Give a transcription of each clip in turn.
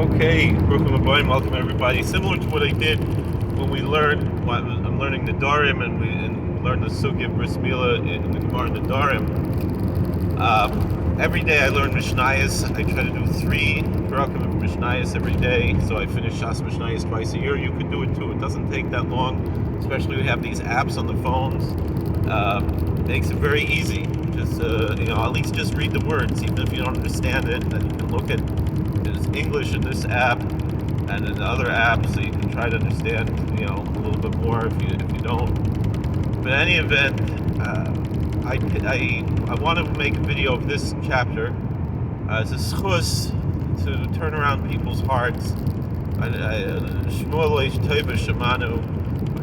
Okay, welcome everybody. Similar to what I did when I'm learning the Darim and learn the Sugi of Bris Milah in the Gemara and the Darim. Every day I learn Mishnayos. I try to do 3 Barakim of Mishnayos every day, so I finish Shas Mishnayos twice a year. You can do it too. It doesn't take that long, especially we have these apps on the phones. Makes it very easy. Just at least just read the words, even if you don't understand it. Then you can look at there's English in this app and in the other app, so you can try to understand a little bit more if you don't. But in any event, I want to make a video of this chapter as a schus to turn around people's hearts. Shmuel Tova Shemanu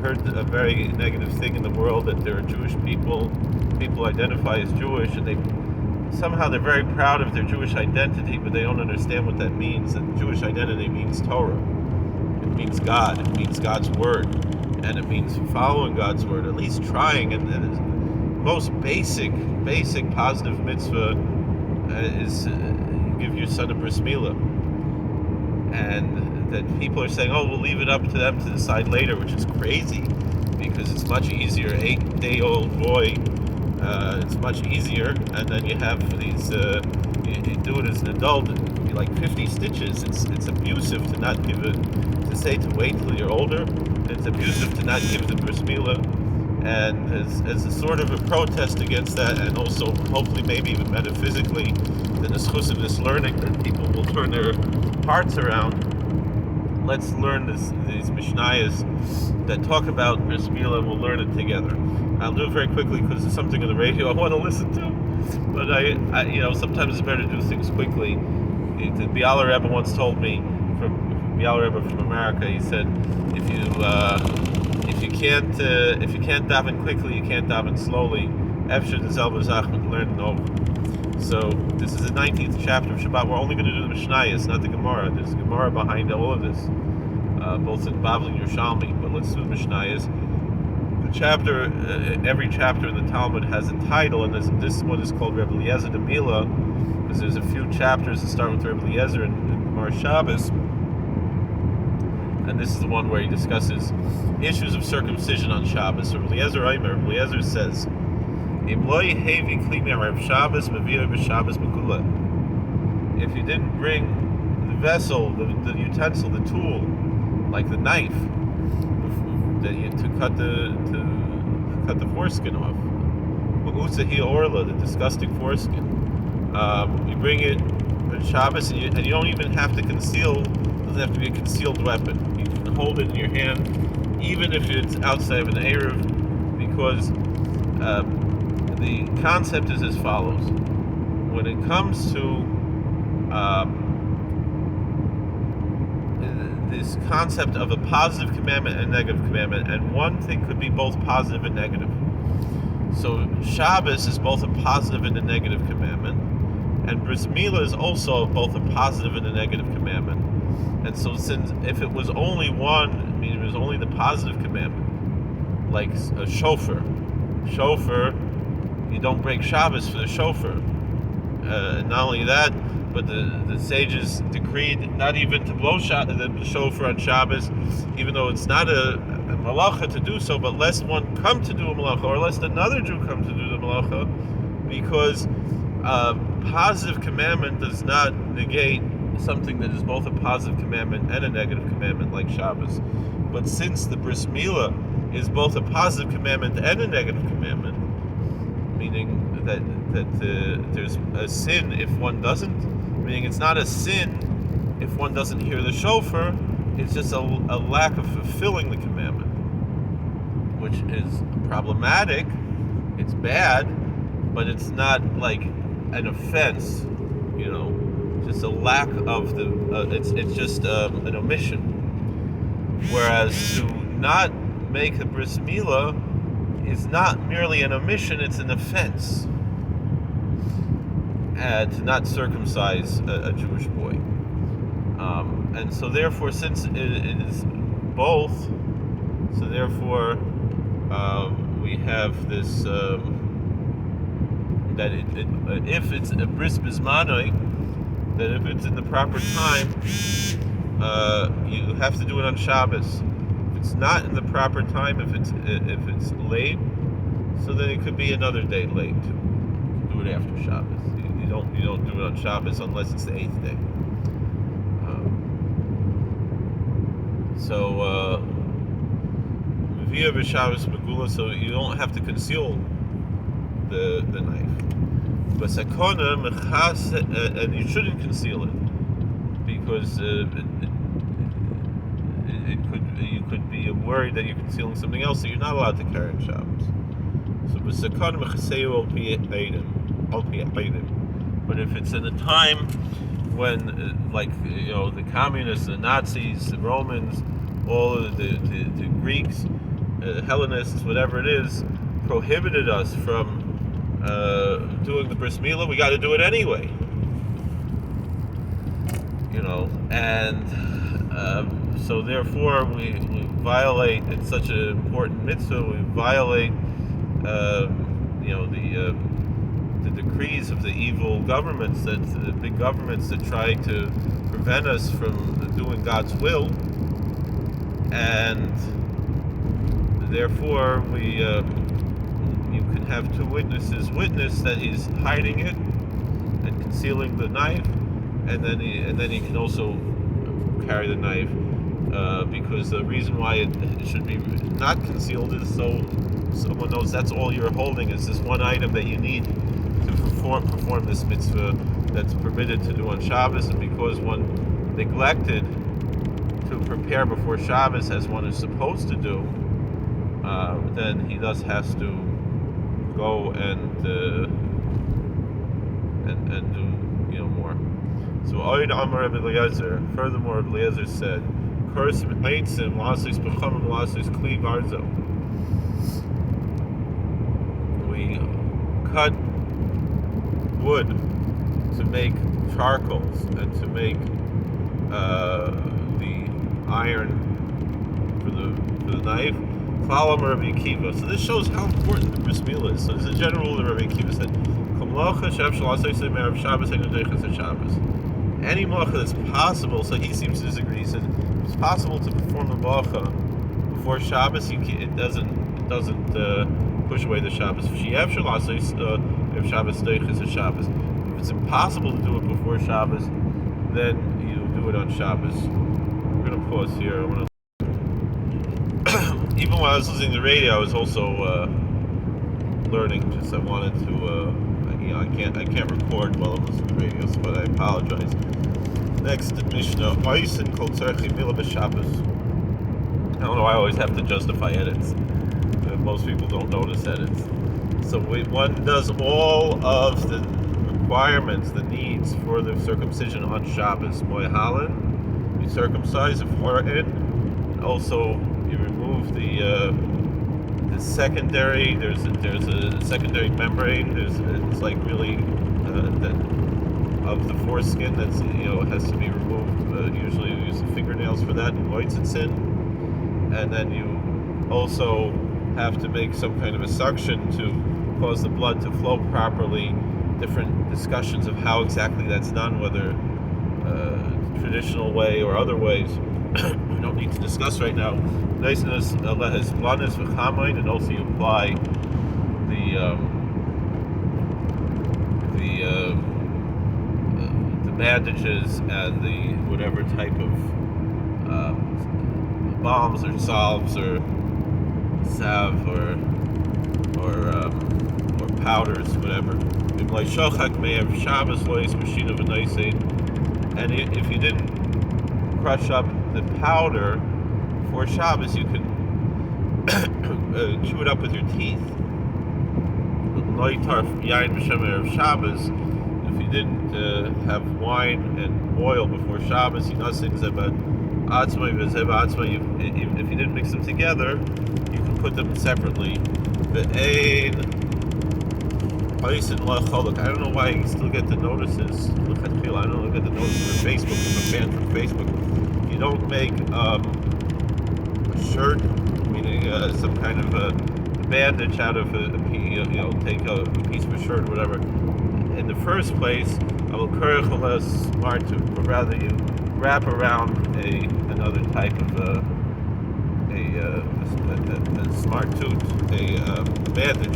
heard a very negative thing in the world, that there are Jewish people identify as Jewish, and they're very proud of their Jewish identity, but they don't understand what that means. And Jewish identity means Torah. It means God. It means God's word, and it means following God's word, at least trying. And the most basic positive mitzvah is you give your son a bris milah, and that people are saying, we'll leave it up to them to decide later, which is crazy, because it's much easier. 8-day-old boy. It's much easier, and then you have these. You do it as an adult, it can be like 50 stitches. It's abusive to not give it, to say to wait till you're older. It's abusive to not give the bris milah, and as a sort of a protest against that, and also hopefully maybe even metaphysically, the schus of this learning, that people will turn their hearts around. Let's learn these Mishnayos that talk about bris milah, and we'll learn it together. I'll do it very quickly because it's something on the radio I want to listen to. But I sometimes it's better to do things quickly. The Biala Rebbe once told me, from Biala Rebbe from America, he said, if you can't daven quickly, you can't daven slowly. Efshir d'zel b'zachman, learn it over. So this is the 19th chapter of Shabbat. We're only going to do the Mishnayos, not the Gemara. There's a Gemara behind all of this, both in Bavli and Yerushalmi. But let's do the Mishnayos. Chapter, every chapter in the Talmud has a title, and this one is called Rebbe Eliezer de Mila, because there's a few chapters that start with Rebbe Eliezer in Mishnah Shabbos, and this is the one where he discusses issues of circumcision on Shabbos. So Rebbe Eliezer says, Im lo yehevi kli me'erev Shabbos mevio b'Shabbos mekula. If you didn't bring the vessel, the utensil, the tool, like the knife, to cut the foreskin off, U'usahi orla, the disgusting foreskin. You bring it on Shabbos, and you don't even have to conceal. It doesn't have to be a concealed weapon. You can hold it in your hand, even if it's outside of an eruv, because the concept is as follows: when it comes to this concept of a positive commandment and a negative commandment, and one thing could be both positive and negative. So Shabbos is both a positive and a negative commandment, and bris milah is also both a positive and a negative commandment. And so, since if it was only one, it was only the positive commandment, like a shofar, you don't break Shabbos for the shofar. And not only that, but the sages decreed not even to blow the shofar on Shabbos, even though it's not a malacha to do so, but lest one come to do a malacha, or lest another Jew come to do the malacha, because positive commandment does not negate something that is both a positive commandment and a negative commandment, like Shabbos. But since the bris milah is both a positive commandment and a negative commandment, meaning that there's a sin if one doesn't, meaning it's not a sin if one doesn't hear the shofar, it's just a lack of fulfilling the commandment, which is problematic. It's bad, but it's not like an offense, just a lack of it's just an omission. Whereas to not make a bris milah is not merely an omission, it's an offense. To not circumcise a Jewish boy. And so therefore, since it is both, so therefore we have this, that if it's a bris bismanoi, that if it's in the proper time, you have to do it on Shabbos. If it's not in the proper time, if it's late, so then it could be another day late. Do it after Shabbos. You don't do it on Shabbos unless it's the 8th day. So via b'Shabbos megula, so you don't have to conceal the knife. But sakona mechas, and you shouldn't conceal it because you could be worried that you're concealing something else, so you're not allowed to carry on Shabbos. So b'sakona mechaseu al pi eidim. But if it's in a time when, the communists, the Nazis, the Romans, all of the Greeks, Hellenists, whatever it is, prohibited us from doing the bris milah, we got to do it anyway. And so therefore we violate. It's such an important mitzvah. We violate, the decrees of the evil governments, the big governments that try to prevent us from doing God's will, and therefore you can have two witnesses witness that he's hiding it and concealing the knife, and then he can also carry the knife, because the reason why it should be not concealed is so someone knows that's all you're holding is this one item that you need to perform this mitzvah that's permitted to do on Shabbos. And because one neglected to prepare before Shabbos as one is supposed to do, then he thus has to go and do more. So Oid Amar Rabbi Eliezer. Furthermore, Rabbi Eliezer said, "Kurs meitzim lasis b'chamim lasis kli barzo." We cut wood to make charcoals and to make the iron for the knife. Follow Rabbi Akiva. So this shows how important the bris milah is. So there's a general rule that Rabbi Akiva said: any malacha that's possible. So he seems to disagree. He said it's possible to perform the malacha before Shabbos. It doesn't push away the Shabbos. If Shabbos is a Shabbos. If it's impossible to do it before Shabbos, then you do it on Shabbos. We're going to pause here. Even while I was listening to the radio, I was also learning. Just I wanted to, I can't record while I'm listening to the radio, but I apologize. Next Mishnah, Oisin kol tzarchi milah b'Shabbos. I don't know. I always have to justify edits. Most people don't notice edits. So one does all of the requirements, the needs for the circumcision on Shabbos. Moihalin, you circumcise if in. Also, you remove the secondary. There's a secondary membrane. It's like really that of the foreskin that's has to be removed. Usually, you use the fingernails for that. Oitzitsin, and then you also have to make some kind of a suction to cause the blood to flow properly. Different discussions of how exactly that's done, whether traditional way or other ways. We don't need to discuss right now. Niceness, lehes blanis v'chamain, and also you apply the bandages and the whatever type of balms or salves or salve or powders, whatever. And if you didn't crush up the powder for Shabbos, you can chew it up with your teeth. If you didn't have wine and oil before Shabbos, if you didn't mix them together, you can put them separately. I don't know why you still get the notices. I don't get the notices from Facebook. I'm banned from Facebook. You don't make a shirt, meaning some kind of a bandage out of take a piece of a shirt or whatever. In the first place, I will but rather you wrap around another type of a smart tooth, a bandage.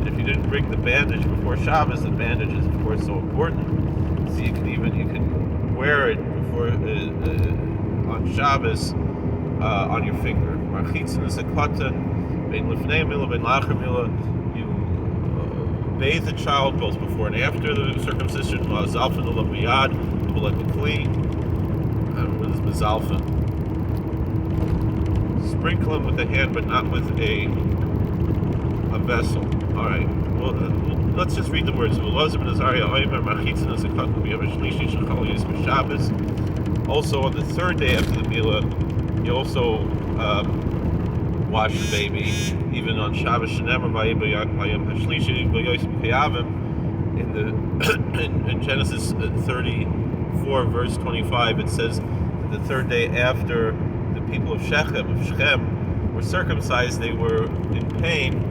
And if you didn't bring the bandage before Shabbos, the bandage is of course so important. So you can wear it before on Shabbos on your finger. You bathe the child both before and after the circumcision. What is mezalfen? Sprinkle him with the hand, but not with a vessel. All right. Well, let's just read the words. Also, on the third day after the Milah, you also wash the baby. Even on Shabbos, in Genesis 34, verse 25, it says the third day after the people of Shechem were circumcised, they were in pain,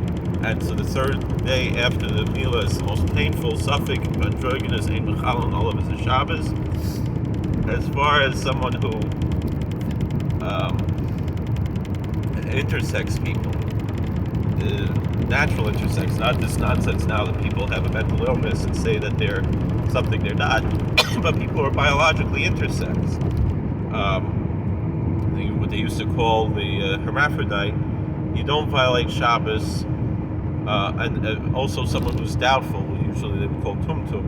and so the third day after the Milah is the most painful. Suffix androgynous ein mechal and all of it is Shabbos. As far as someone who intersex people, natural intersex, not this nonsense now that people have a mental illness and say that they're something they're not, but people who are biologically intersex. What they used to call the hermaphrodite, you don't violate Shabbos, and also someone who's doubtful, usually they would call tumtum,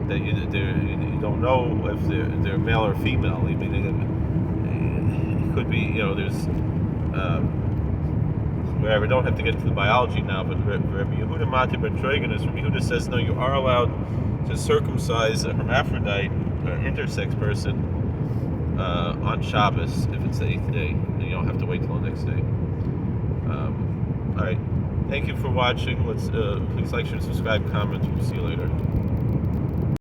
that you don't know if they're male or female. I mean, it could be, there's wherever. Don't have to get into the biology now, but Rabbi Yehuda Matib Betroiganus, Rabbi Yehuda says no, you are allowed to circumcise a hermaphrodite, an intersex person, on Shabbos if it's the 8th day, and you don't have to wait till the next day. All right, thank you for watching. Let's please like, share, subscribe, comment. We'll see you later.